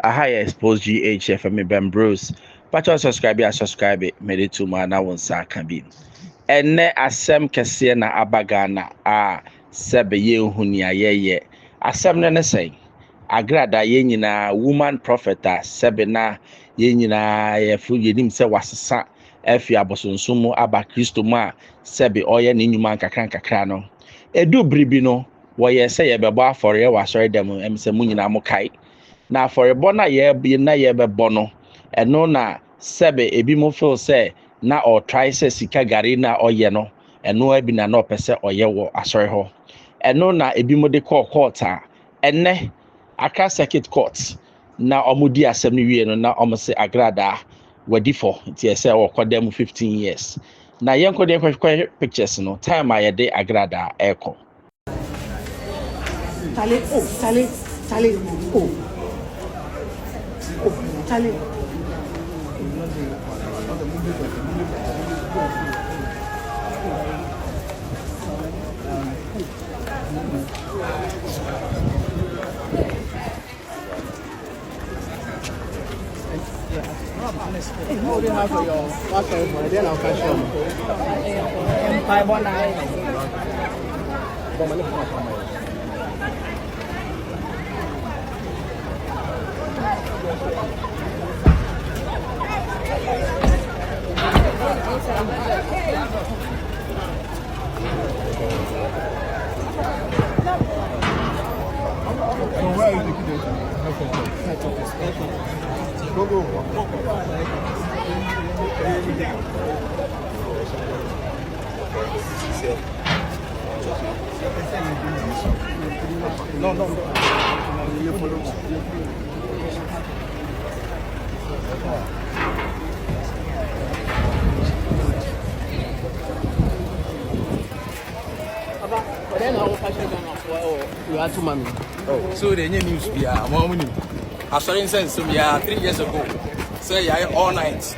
Ahaya Xposed GHF me Ben Bruce. Pacho subscribe ya subscribe me de to ma na won sa kan bi. Enne asem kese na abagana a sebe ye huni ayeye. Asem ne sei. Agradaa ye nyina woman prophet a sebe na ye nyina ye fu yenim se wasesa efi abosonsom aba Kristo mu a sebe oye ne nyuma nkakra no. Edu bribi no wo ye se ye bebo afore ye wasore dem em se mu nyina mo kai. Na afɔrebɔ na yɛbɛbɔ no ɛno na sɛbe ebi mo feel sɛ na ɔtry sɛ sika gari na ɔyɛ no ɛno abi na ɔpɛ sɛ ɔyɛ wɔ asɔre hɔ ɛno na ebi mo de kɔɔ court a ɛnɛ Accra Circuit Court na ɔmo di asɛm no wie no na ɔmo sɛ Agradaa wadi fɔ nti ɛsɛ ɔkɔ dɛm 15 years na yɛnkɔ de nkɔhwɛ pictures no time a yɛde Agradaa ɛkɔ. Charlie, Charlie. What do you have for your pastor for? Then I'll catch you. So where is the kid? Go. No. You are too many. Oh, so the new news be a moment. I saw in sense, so yeah, 3 years ago. So yeah, all night.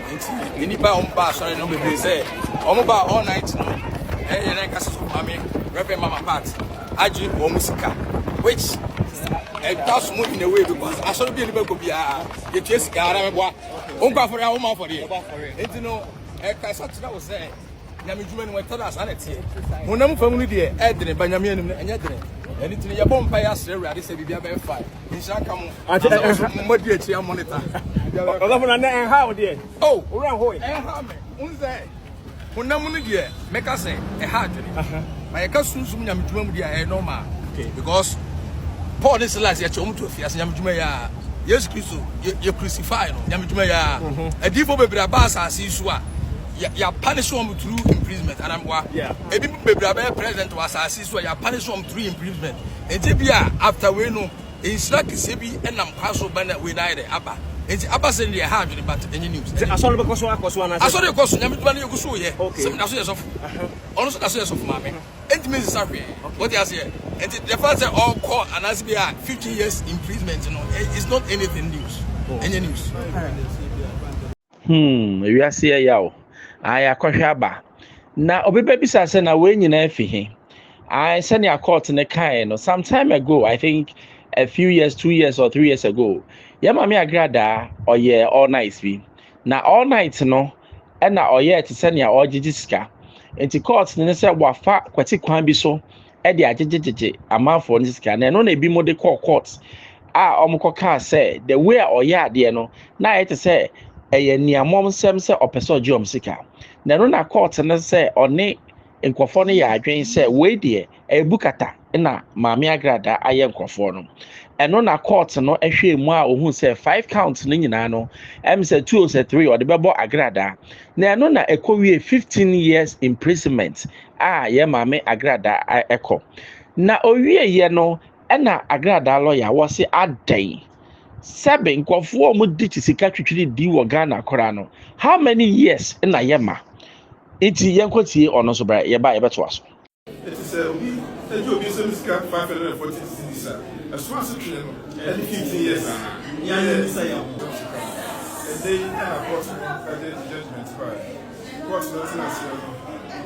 Anybody on bar, sorry, no be say. On bar all night. And then cast of mammy, Reverend Mama Pat, Aju or Musica, which does move in a way because I saw be able to be a chase car. Uncle for our mouth for you. And you know, I was saying. Yamijumen went to us, and it's here. Monam family, dear, Edrin, Benjamin, and Edrin. And it's in your bomb by us, I say, be a bear fight. In Shakamu, I tell you, monitor. How dear? Oh, around Hoy, and Hammer, Unze. Monamuni, dear, make us say a hard. My cousin, Yamijumen, dear, no man. Because Paul is last year, Chomutufia, Yamjumea. Yes, Christo, you crucified, Yamjumea. A deep over Brabasa, see Swa. You punish them through imprisonment, and I'm a people president was assist where you punish them through imprisonment. And Tibia after we know it's like Sebi and I'm castle banner with either Abba. It's Abba send you hard but any news. I saw the question, you go so yeah. Okay, 7 years of also years of mammy. And Mrs. Sapi, what you say? And the fact that all court and as be 15 years imprisonment, you know, it's not anything news. Any news. We are see yaw. I akwahwa na obeba bisa say na we nyina afi I send your court in the kind no some time ago I think a few years 2 years or 3 years ago ya mama Agradaa oye all night bi na all night no e na oye te send ya ogigi sika enti court ne say wafa kwati kwan bi so e de agegegeje amanfo ne sika na no na ebi mo de court omko ka say the way oye ade no na e te say eye niamom sem se opeso giom sika na no na court na se one nkofo no ya adwen se we de ebukata na maami Agradaa aye nkofo no eno na court no ehwe mu a ohun se 5 counts no nyina no em se 2 or 3 or de bebo Agradaa na eno na ekowie 15 years imprisonment ye maami Agradaa eko na owie ye no na Agradaa lawyer wo se adan 7 nkofo mu di sika twitwiri di wo Ghana kora no how many years na yema enti yenkotie ono so bra ye ba ye beto aso it is obi ejo so sika 540 cedis as far as it no 15 years ya ya say ya and they court the judgment court nothing as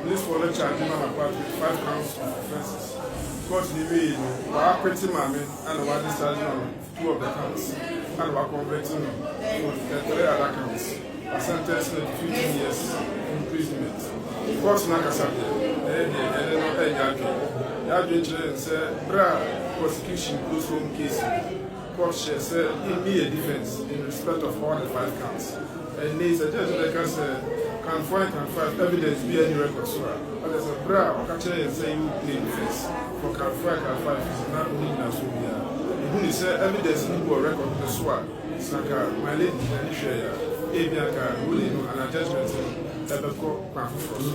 police for the charge of 5 counts of offenses court the way we are pretty mammy and we decided on 2 of the counts and we are converting to 3 other counts. A sentence to 15 years imprisonment. Of course, Nakasabia, Yadwin said, Bra prosecution close home case. Court said, give me a defense in respect of all the 5 counts. And they suggested that can find evidence be any record. So, there's a bra or catcher and say you play defense for can find is not only as we are. Who is evidence in the record of the SWAT, Saka, my lady, and share. Apiah ruling and a judgment that the court confers.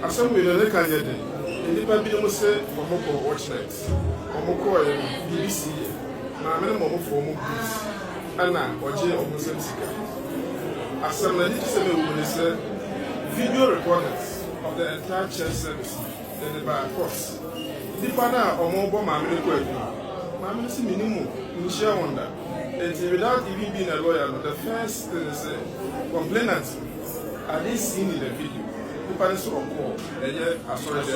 As some will look at it, and the Babylon say for Moko watch nights, or Moko BBC, my minimum for Mokus, Anna or J or Musensika. As some legislative will say, video recordings of the entire church service, then the by course. The partner or mobile mammy, Mammy minimum, in share wonder. Without even being a lawyer, the first thing is complainant. Are they seen in the video? The parents will call. And yet, I saw it.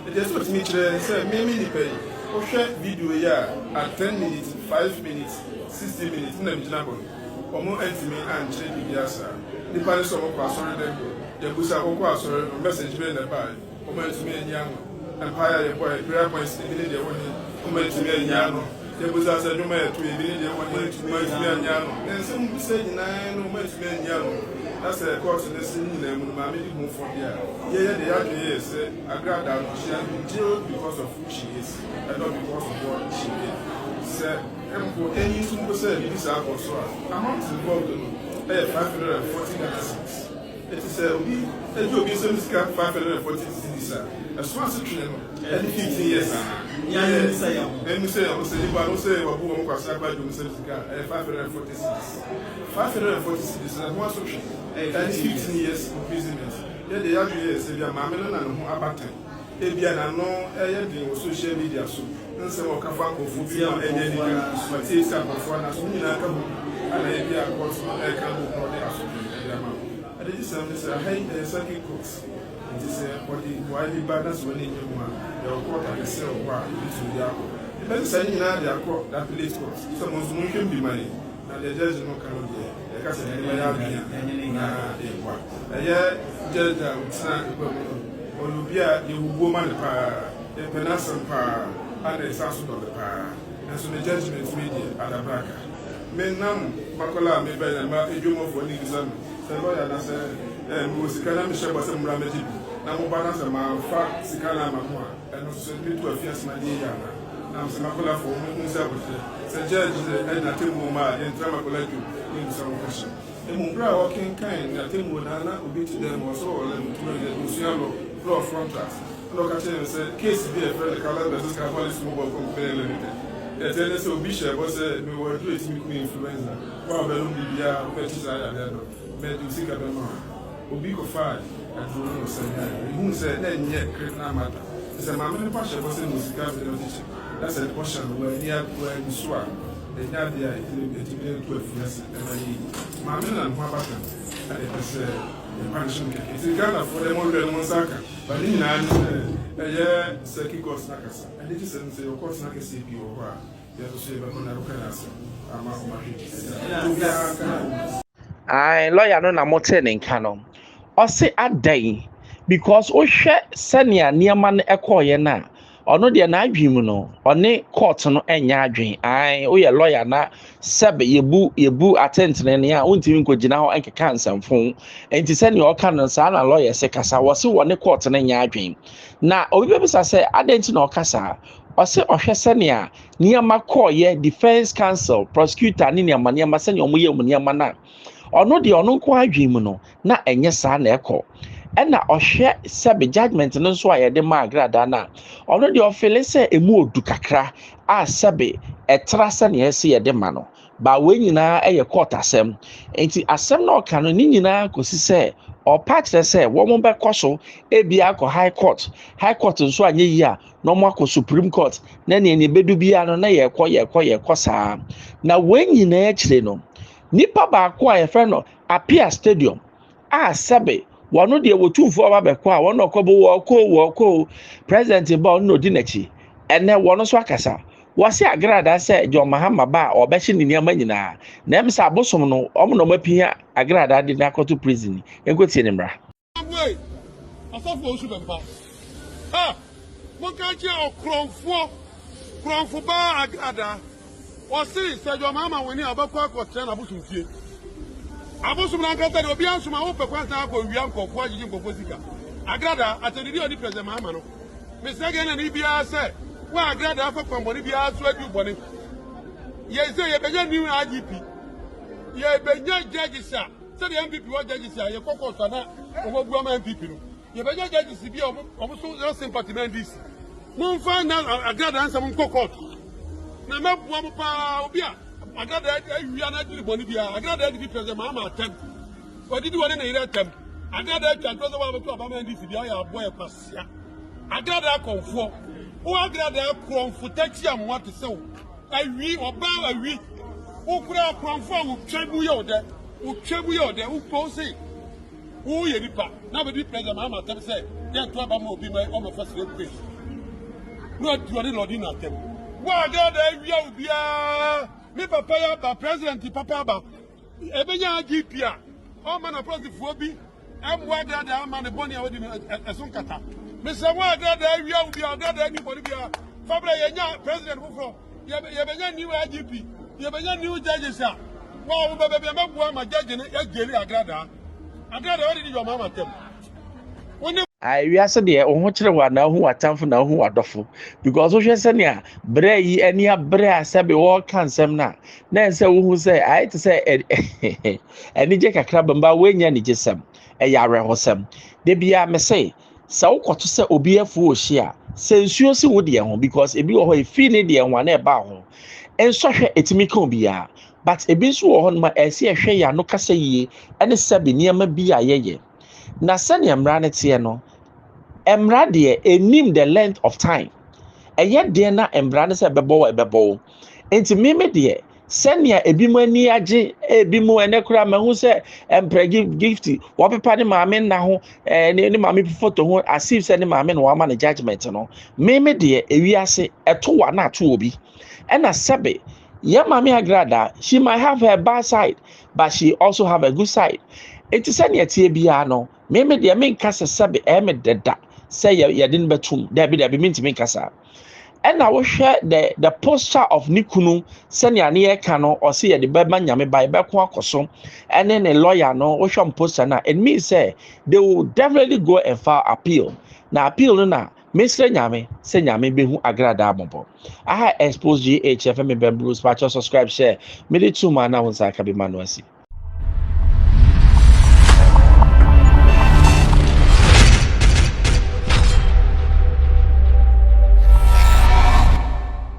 It is what me say, maybe the pay. Or share video at 10 minutes, 5 minutes, 60 minutes, or more intimate and change the answer. The parents will call. Sorry, the Busa will call. Sorry, message me in the bar. Or me and young. Appiah, boy, prayer points, the minute they want to me and young. There was a domain to a one way to my young, and some say 9 months men young. That's a course in the scene, and my move for here. Yeah, the other is Agradaa, she has been jailed because of who she is, and not because of what she did. Sir, and for any simple say, this is our so amount involved in 540 it is a job is a 540 cities. As far as and 15 years. And we say, I was saying, who was about to say, 546. 546 is one option. And 15 years imprisonment. Yet the other years, if you are Mamma and Abatan, if you are no social media, so and some Kafanko, Fufia, and any but it's a performer, as soon as I come and I hear a course on a camp or the Assumption. And it is a high circuit course. It is what the widely balance when in your man, your court and the cell war into the apple. The best saying now their court that police court. Someone's moving be money, and the judge no can be a cousin and a year judge would snap or Lubia, the woman power, the penassan power, and the assassin of the power. And so the judgment media at a bracket. Men nam Makola may buy and mark a jumbo for the exam. The lawyer and Musikana Michel was a Mramedi. Now, Banas and my fat Sikana Mamma, and also to a fierce Mania. Now, Samakola for himself, the judge and a Timoma and Tramacolatu in some question. The Mumbra walking kind, that Timona will be to them also, and to the Luciano, law front us. Look at him and said, case be a friend, the color that is Catholic mobile company limited. The tennis of Bishop was a we were doing influenza. Well, Belum Bibia, Petisa, and Medusika Belmont. Ubiko 5 at Bruno Seminary. Who said, then yet, Krishna Matter. It's a mammy passion was in Musica. That's a portion where near where you swap. The Nadia is 12 years and I eat. Mammy and Papa, and it was a punishment. It's a kind of for the more than Monsaka, but in a year, Saki Ghost Nakas. And it is a course Nakas CP or you have to say, but on a cancer. I'm I lawyer no na mote ne nka no o se adan because o hwe senia niam no ekoye na ono de na adwim no one court no enya adwen ai o ye lawyer na sebe yebu attention ne a ontimi nkogina ho enkeka nsamfo enti senia o ka no sa na lawyer se kasa wo se one court no enya adwen na obi bebisa se adenti na o kasa o se ohwe senia niam koye defense counsel prosecutor ni niam senia omoye niam na ono de ono nko adwem no na enye saa na ekọ ena ohwe sebe judgment no so ayede ma Agradaa na ono de ofele se emu odu kakra a sebe etra se na ese yede ma no ba we nyina eye court asem enti asem na oka no ni nyina kosi se o patch se wo mo be koso ebia ko high court nso anye yi a no mo akọ supreme court na ne bedu bia no na ye kọ saa na we nyina akire no nipa ba ko a friend no Appiah Stadium a sebe wono de wotumfo ba be ko a wono ko bo wo ko president ba no di nachi ene wono so akasa wase Agradaa se John Mahama ba obehye ne niam nyina na em se abosom no omo no mapia Agradaa de na koto prison enkotie ne mra asafo osu bempa mo ka je okronfo ba Agradaa o si se John Mahama woni abakọ akotre na abosumfie abosum na nkata de obi ansuma wo pekwa san akọ wi ankofo agigi nkofo sika Agradaa atedidi oni president Mahama no me se ge na ni bia se wa Agradaa afa kwamboni bia so adu boni ye se ye benya new IGP ye benya judges a se the MPP wa judges a ye kokko so na o gbu ama MPP no ye benya judges bia o so sympathy man this mo fa na Agradaa ansam kokko na mabua mo pa obi a Agradaa awia na adu boni bia Agradaa di president Mahama atem odidi woni na ire atem Agradaa twa so wa to abama ndisi bia ya boy kwasia Agradaa konfo o Agradaa konfo tachi amwa te se o awi oba awi o kura konfo o twebu ye ode o ko se o ye nipa na be di president Mahama atem se ye to abama obi mai o ma fa sire kwe no atuade no di na atem wa Agradaa awia obia me papa ya ba president papa ba ebenya IGP a o ma na president fo bi amwa Agradaa ma ne boni a wodi esun kata me se wa Agradaa awia obia Agradaa ni boni bia fabra yenya president fo ye benya new IGP ye benya new judges a wa wo be be mabua ma judge ne ya geri Agradaa wodi di John Mahama tem woni wiase de o ho kire wa na hu atamfo na hu adofo because o hwese ne a bre yi ani abre asebe wo kansem na ense wo hu se ai te se ani je kakra bamba wenya ni jesem yare hosem de bia me se wokoto se obi afu ohia se nsuo si wo de ho because ebi wo ho efi ne de ho na eba ho enso hwe etimi kan bia but ebi nso wo ho no ma ese hwe ya no kasa yie ene sebe niam bia yeye na sane emra ne tie no emra de enim the length of time eye de na emra ne se bebo enti meme de senia ebi mu ani age ebi mu ene kura mahu se empregi gift wo pepa ne maame na ho ne maame photo ho asif se ne maame no wa ma ne judgment no meme de ewiase eto wa na ato obi ena sebe ya maame Agradaa she might have her bad side but she also have a good side enti senia tie bia no meme de me nkasa sebe me deda say ye din betum dabi mintimi nkasa and I will share the posture of Nikunu, senior near cano, or see the bedman yame by Bequacoso, and then a lawyer no ocean poster na and me say they will definitely go and file appeal. Now appeal na Mr. Yame, Senyame Behu Agradaa Mobo. I have exposed GHFM Bruce, patch subscribe, share, made it 2 man now on Sakabi Manuasi.